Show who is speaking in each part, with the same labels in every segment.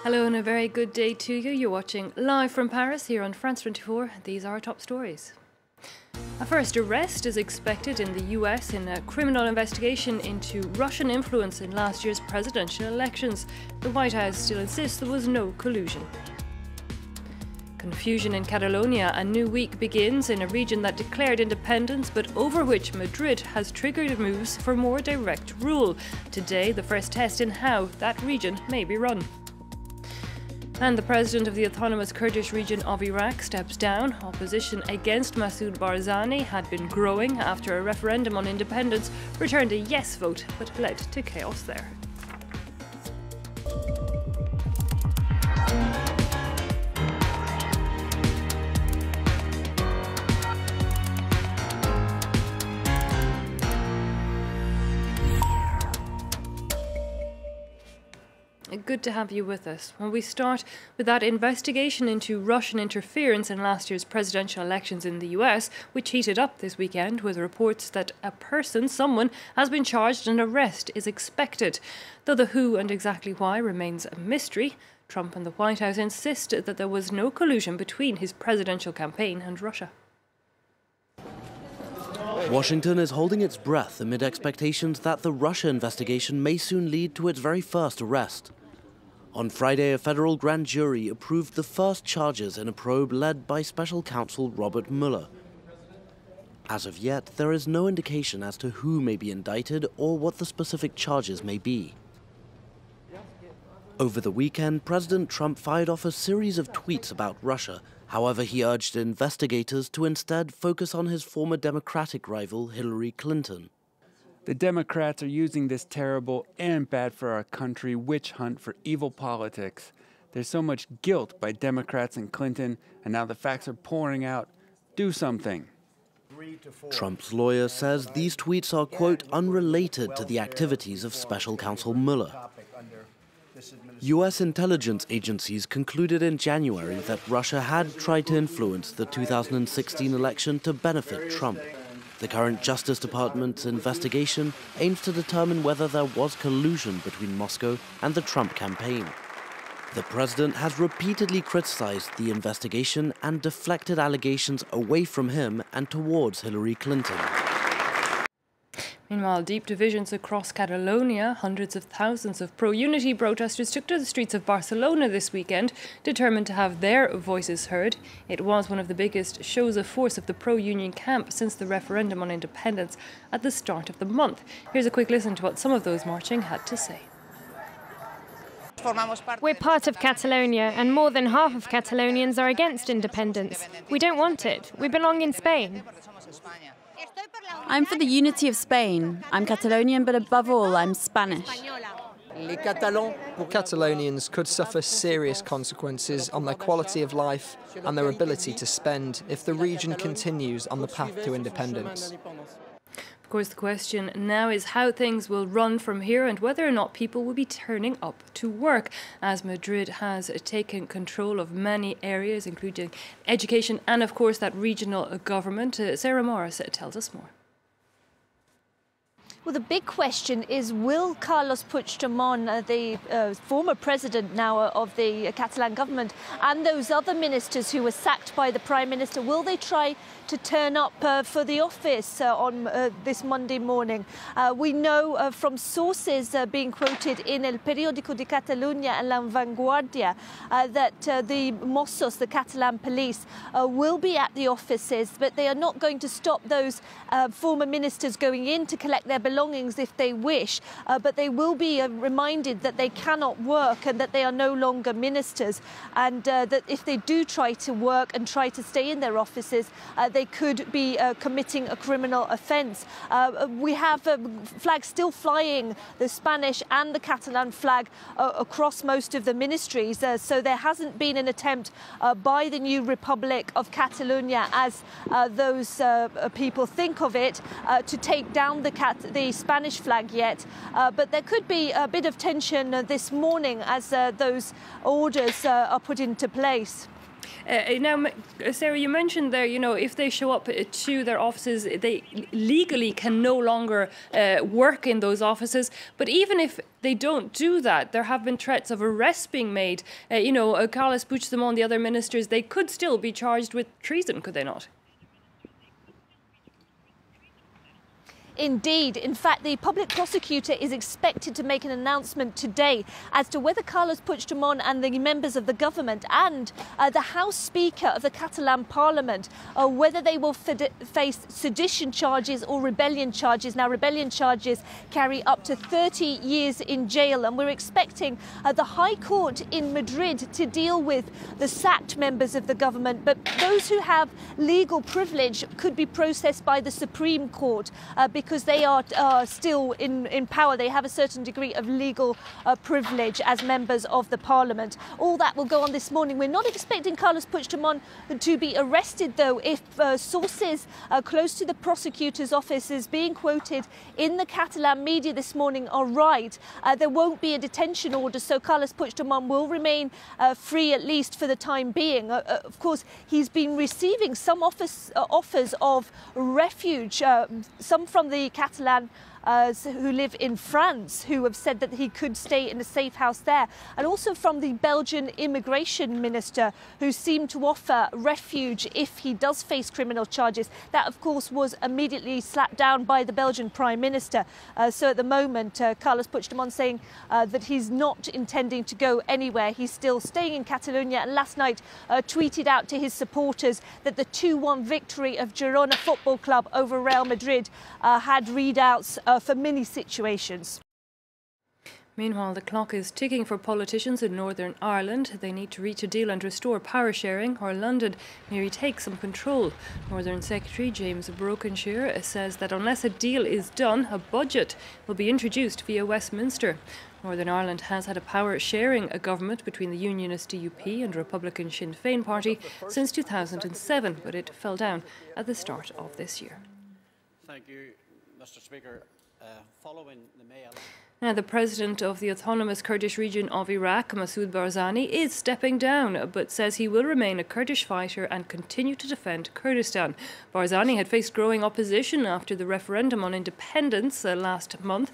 Speaker 1: Hello and a very good day to you. You're watching live from Paris here on France 24. These are our top stories. A first arrest is expected in the US in a criminal investigation into Russian influence in last year's presidential elections. The White House still insists there was no collusion. Confusion in Catalonia. A new week begins in a region that declared independence but over which Madrid has triggered moves for more direct rule. Today, the first test in how that region may be run. And the president of the autonomous Kurdish region of Iraq steps down. Opposition against Masoud Barzani had been growing after a referendum on independence returned a yes vote but led to chaos there. Good to have you with us. Well, we start with that investigation into Russian interference in last year's presidential elections in the US, which heated up this weekend with reports that someone, has been charged and arrest is expected. Though the who and exactly why remains a mystery, Trump and the White House insisted that there was no collusion between his presidential campaign and Russia.
Speaker 2: Washington is holding its breath amid expectations that the Russia investigation may soon lead to its very first arrest. On Friday, a federal grand jury approved the first charges in a probe led by special counsel Robert Mueller. As of yet, there is no indication as to who may be indicted or what the specific charges may be. Over the weekend, President Trump fired off a series of tweets about Russia. However, he urged investigators to instead focus on his former Democratic rival, Hillary Clinton.
Speaker 3: The Democrats are using this terrible and bad for our country witch hunt for evil politics. There's so much guilt by Democrats and Clinton, and now the facts are pouring out. Do something.
Speaker 2: Trump's lawyer says these tweets are, quote, unrelated to the activities of special counsel Mueller. US intelligence agencies concluded in January that Russia had tried to influence the 2016 election to benefit Trump. The current Justice Department's investigation aims to determine whether there was collusion between Moscow and the Trump campaign. The president has repeatedly criticized the investigation and deflected allegations away from him and towards Hillary Clinton.
Speaker 1: Meanwhile, deep divisions across Catalonia. Hundreds of thousands of pro-unity protesters took to the streets of Barcelona this weekend, determined to have their voices heard. It was one of the biggest shows of force of the pro-union camp since the referendum on independence at the start of the month. Here's a quick listen to what some of those marching had to say.
Speaker 4: We're part of Catalonia, and more than half of Catalonians are against independence. We don't want it. We belong in Spain.
Speaker 5: I'm for the unity of Spain. I'm Catalonian, but above all, I'm Spanish.
Speaker 6: Catalonians could suffer serious consequences on their quality of life and their ability to spend if the region continues on the path to independence.
Speaker 1: Of course, the question now is how things will run from here and whether or not people will be turning up to work, as Madrid has taken control of many areas, including education and, of course, that regional government. Sarah Morris tells us more.
Speaker 7: Well, the big question is, will Carlos Puigdemont, the former president now of the Catalan government, and those other ministers who were sacked by the Prime Minister, will they try to turn up for the office on this Monday morning? We know from sources being quoted in El Periódico de Catalunya and La Vanguardia that the Mossos, the Catalan police, will be at the offices, but they are not going to stop those former ministers going in to collect their belongings if they wish, but they will be reminded that they cannot work and that they are no longer ministers, and that if they do try to work and try to stay in their offices, they could be committing a criminal offence. We have flags still flying, the Spanish and the Catalan flag, across most of the ministries, so there hasn't been an attempt by the new Republic of Catalonia, as those people think of it, to take down the Spanish flag yet, but there could be a bit of tension this morning as those orders are put into place.
Speaker 1: Now, Sarah, you mentioned there, you know, if they show up to their offices, they legally can no longer work in those offices. But even if they don't do that, there have been threats of arrests being made. You know, Carlos Puigdemont, the other ministers, they could still be charged with treason, could they not?
Speaker 7: Indeed. In fact, the public prosecutor is expected to make an announcement today as to whether Carlos Puigdemont and the members of the government and the House Speaker of the Catalan Parliament, whether they will face sedition charges or rebellion charges. Now, rebellion charges carry up to 30 years in jail, and we're expecting the High Court in Madrid to deal with the sacked members of the government. But those who have legal privilege could be processed by the Supreme Court because they are still in power. They have a certain degree of legal privilege as members of the parliament. All that will go on this morning. We're not expecting Carlos Puigdemont to be arrested, though, if sources close to the prosecutor's office is being quoted in the Catalan media this morning are right. There won't be a detention order, so Carlos Puigdemont will remain free, at least for the time being. Of course, he's been receiving some offers of refuge, some from the Catalan who live in France, who have said that he could stay in a safe house there, and also from the Belgian immigration minister, who seemed to offer refuge if he does face criminal charges. That, of course, was immediately slapped down by the Belgian Prime Minister. So at the moment, Carlos Puigdemont saying that he's not intending to go anywhere. He's still staying in Catalonia, and last night tweeted out to his supporters that the 2-1 victory of Girona Football Club over Real Madrid had readouts for many situations.
Speaker 1: Meanwhile, the clock is ticking for politicians in Northern Ireland. They need to reach a deal and restore power sharing, or London may retake some control. Northern Secretary James Brokenshire says that unless a deal is done, a budget will be introduced via Westminster. Northern Ireland has had a power sharing government between the Unionist DUP and Republican Sinn Féin party since 2007, but it fell down at the start of this year.
Speaker 8: Thank you, Mr. Speaker. Following the May election.
Speaker 1: Now, the president of the autonomous Kurdish region of Iraq, Masoud Barzani, is stepping down, but says he will remain a Kurdish fighter and continue to defend Kurdistan. Barzani had faced growing opposition after the referendum on independence last month.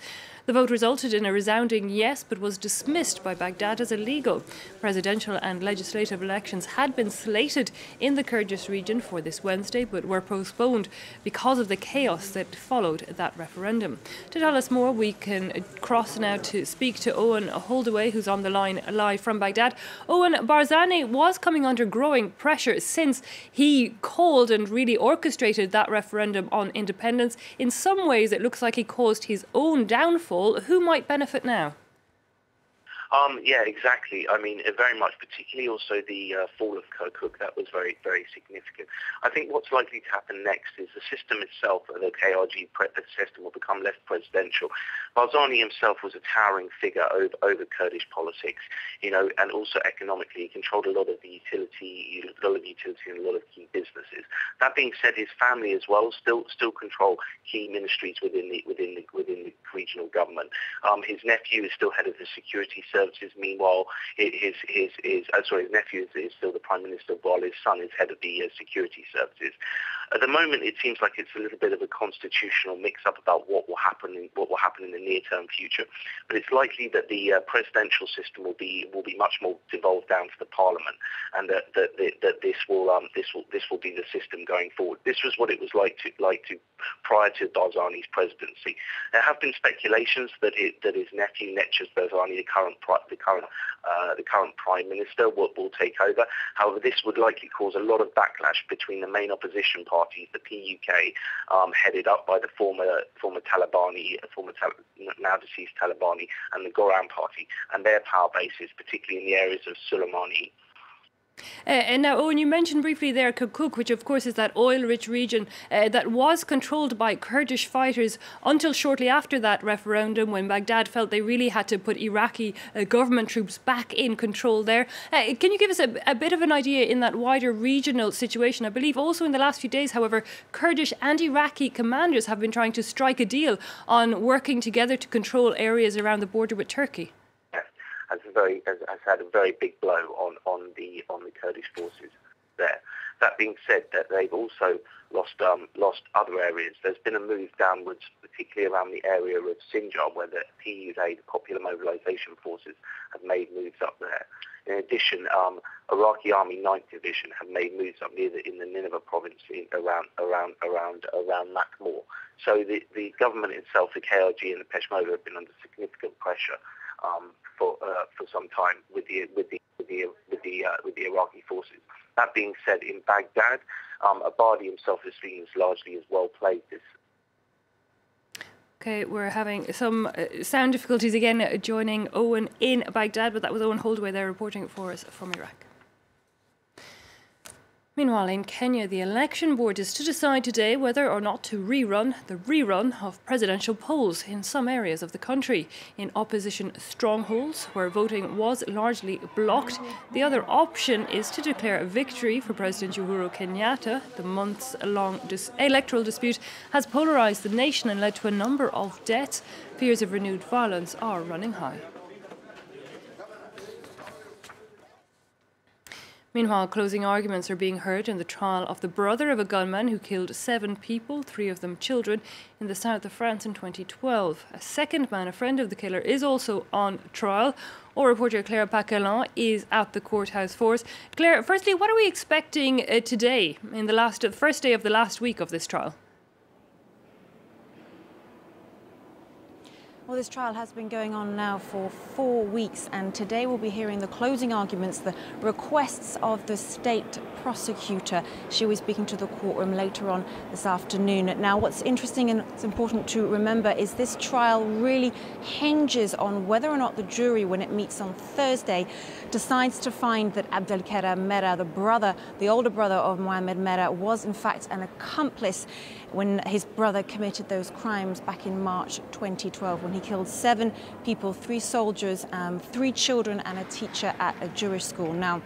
Speaker 1: The vote resulted in a resounding yes, but was dismissed by Baghdad as illegal. Presidential and legislative elections had been slated in the Kurdish region for this Wednesday, but were postponed because of the chaos that followed that referendum. To tell us more, we can cross now to speak to Owen Holdaway, who's on the line live from Baghdad. Owen, Barzani was coming under growing pressure since he called and really orchestrated that referendum on independence. In some ways, it looks like he caused his own downfall. Who might benefit now?
Speaker 9: Yeah, exactly. I mean, very much, particularly also the fall of Kirkuk, that was very, very significant. I think what's likely to happen next is the system itself, the KRG system, will become less presidential. Barzani himself was a towering figure over Kurdish politics, you know, and also economically, he controlled a lot of the utility and a lot of key businesses. That being said, his family as well still control key ministries within the regional government. His nephew is still head of the security services. Meanwhile, his nephew is still the Prime Minister, while his son is head of the security services. At the moment, it seems like it's a little bit of a constitutional mix-up about what will happen in the near-term future. But it's likely that the presidential system will be much more devolved down to the Parliament, and that this will be the system going forward. This was what it was like to prior to Barzani's presidency. There have been speculations that his nephew Necdet Barzani, the current Prime Minister, will take over. However, this would likely cause a lot of backlash between the main opposition parties, the PUK, headed up by the former now deceased Talabani, and the Goran Party, and their power bases, particularly in the areas of Soleimani.
Speaker 1: And now, Owen, you mentioned briefly there Kirkuk, which of course is that oil-rich region that was controlled by Kurdish fighters until shortly after that referendum, when Baghdad felt they really had to put Iraqi government troops back in control there. Can you give us a bit of an idea in that wider regional situation? I believe also in the last few days, however, Kurdish and Iraqi commanders have been trying to strike a deal on working together to control areas around the border with Turkey.
Speaker 9: has had a very big blow on the Kurdish forces there. That being said, that they've also lost other areas. There's been a move downwards, particularly around the area of Sinjar, where the PUA, the Popular Mobilization Forces, have made moves up there. In addition, Iraqi Army 9th Division have made moves up in the Nineveh province around Makmur. So the government itself, the KRG and the Peshmerga, have been under significant pressure for some time with the Iraqi forces. That being said, in Baghdad, Abadi himself is seen as largely as well played this.
Speaker 1: Okay, we're having some sound difficulties again joining Owen in Baghdad, but that was Owen Holdaway there reporting for us from Iraq. Meanwhile, in Kenya, the election board is to decide today whether or not to rerun of presidential polls in some areas of the country. In opposition strongholds, where voting was largely blocked, the other option is to declare a victory for President Uhuru Kenyatta. The months-long electoral dispute has polarised the nation and led to a number of deaths. Fears of renewed violence are running high. Meanwhile, closing arguments are being heard in the trial of the brother of a gunman who killed 7 people, 3 of them children, in the south of France in 2012. A second man, a friend of the killer, is also on trial. Our reporter Claire Paquelin is at the courthouse for us. Claire, firstly, what are we expecting today, in the first day of the last week of this trial?
Speaker 10: Well, this trial has been going on now for 4 weeks, and today we'll be hearing the closing arguments, the requests of the state prosecutor. She will be speaking to the courtroom later on this afternoon. Now, what's interesting and it's important to remember is this trial really hinges on whether or not the jury, when it meets on Thursday, decides to find that Abdelkader Merah, the older brother of Mohamed Merah, was in fact an accomplice when his brother committed those crimes back in March 2012, when he killed 7 people, 3 soldiers, 3 children and a teacher at a Jewish school. Now,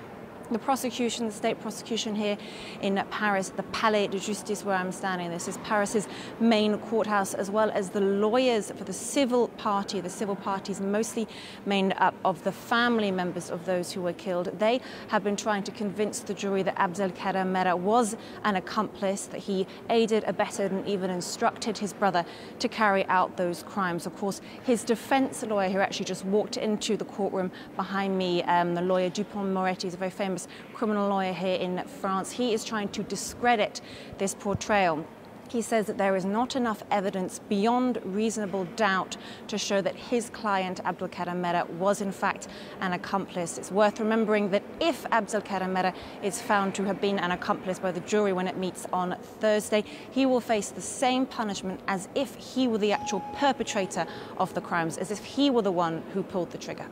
Speaker 10: the prosecution, the state prosecution here in Paris, the Palais de Justice where I'm standing, this is Paris's main courthouse, as well as the lawyers for the civil party. The civil party is mostly made up of the family members of those who were killed. They have been trying to convince the jury that Abdelkader Merah was an accomplice, that he aided, abetted and even instructed his brother to carry out those crimes. Of course, his defense lawyer, who actually just walked into the courtroom behind me, the lawyer Dupont-Moretti, is a very famous criminal lawyer here in France. He is trying to discredit this portrayal. He says that there is not enough evidence beyond reasonable doubt to show that his client, Abdelkader Merah, was in fact an accomplice. It's worth remembering that if Abdelkader Merah is found to have been an accomplice by the jury when it meets on Thursday, he will face the same punishment as if he were the actual perpetrator of the crimes, as if he were the one who pulled the trigger.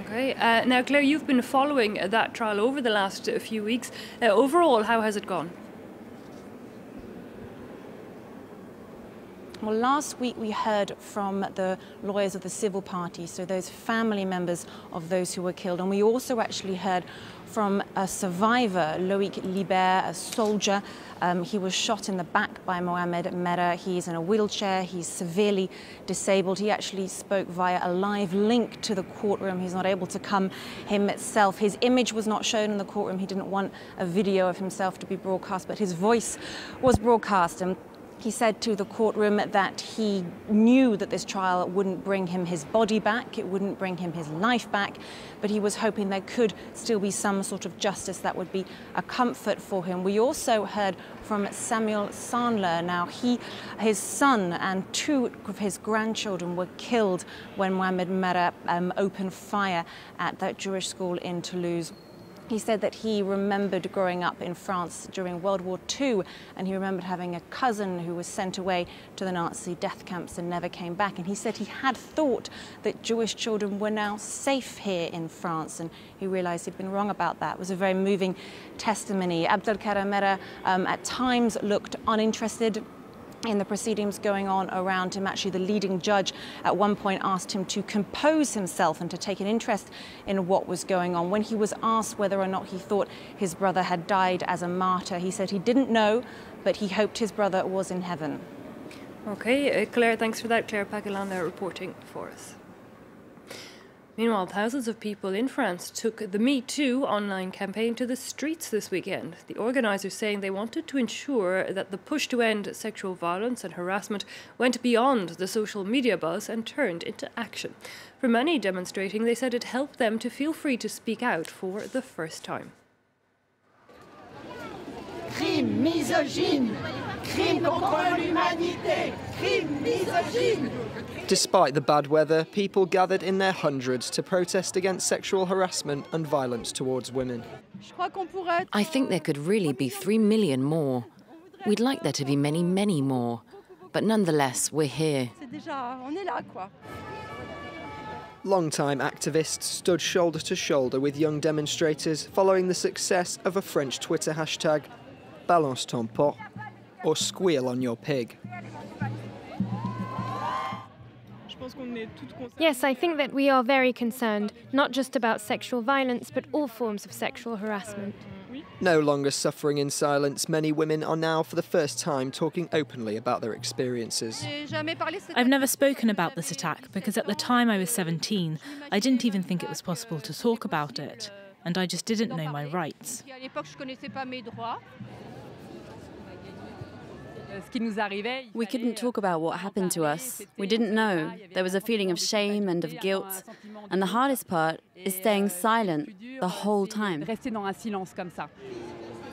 Speaker 1: Okay. Now, Claire, you've been following that trial over the last few weeks. Overall, how has it gone?
Speaker 10: Well, last week we heard from the lawyers of the civil party, so those family members of those who were killed. And we also actually heard from a survivor, Loïc Libert, a soldier. He was shot in the back by Mohamed Merah. He's in a wheelchair. He's severely disabled. He actually spoke via a live link to the courtroom. He's not able to come himself. His image was not shown in the courtroom. He didn't want a video of himself to be broadcast, but his voice was broadcast. And he said to the courtroom that he knew that this trial wouldn't bring him his body back, it wouldn't bring him his life back, but he was hoping there could still be some sort of justice that would be a comfort for him. We also heard from Samuel Sandler. Now, his son and 2 of his grandchildren were killed when Mohamed Merah opened fire at that Jewish school in Toulouse. He said that he remembered growing up in France during World War II, and he remembered having a cousin who was sent away to the Nazi death camps and never came back. And he said he had thought that Jewish children were now safe here in France, and he realized he'd been wrong about that. It was a very moving testimony. Abdelkader Merah at times looked uninterested in the proceedings going on around him. Actually, the leading judge at one point asked him to compose himself and to take an interest in what was going on. When he was asked whether or not he thought his brother had died as a martyr, he said he didn't know, but he hoped his brother was in heaven.
Speaker 1: Okay, Claire, thanks for that. Claire Paquelin there reporting for us. Meanwhile, thousands of people in France took the Me Too online campaign to the streets this weekend. The organisers saying they wanted to ensure that the push to end sexual violence and harassment went beyond the social media buzz and turned into action. For many demonstrating, they said it helped them to feel free to speak out for the first time.
Speaker 11: Crime misogyne, crime contre l'humanité, crime misogyne.
Speaker 6: Despite the bad weather, people gathered in their hundreds to protest against sexual harassment and violence towards women.
Speaker 12: I think there could really be 3 million more. We'd like there to be many, many more. But nonetheless, we're here.
Speaker 6: Long-time activists stood shoulder to shoulder with young demonstrators following the success of a French Twitter hashtag, Balance ton pot, or squeal on your pig.
Speaker 4: Yes, I think that we are very concerned, not just about sexual violence, but all forms of sexual harassment.
Speaker 6: No longer suffering in silence, many women are now for the first time talking openly about their experiences.
Speaker 13: I've never spoken about this attack because at the time I was 17, I didn't even think it was possible to talk about it, and I just didn't know my rights.
Speaker 5: We couldn't talk about what happened to us. We didn't know. There was a feeling of shame and of guilt. And the hardest part is staying silent the whole time.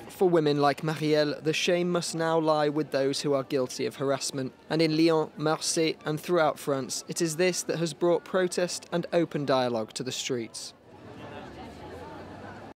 Speaker 6: For women like Marielle, the shame must now lie with those who are guilty of harassment. And in Lyon, Marseille and throughout France, it is this that has brought protest and open dialogue to the streets.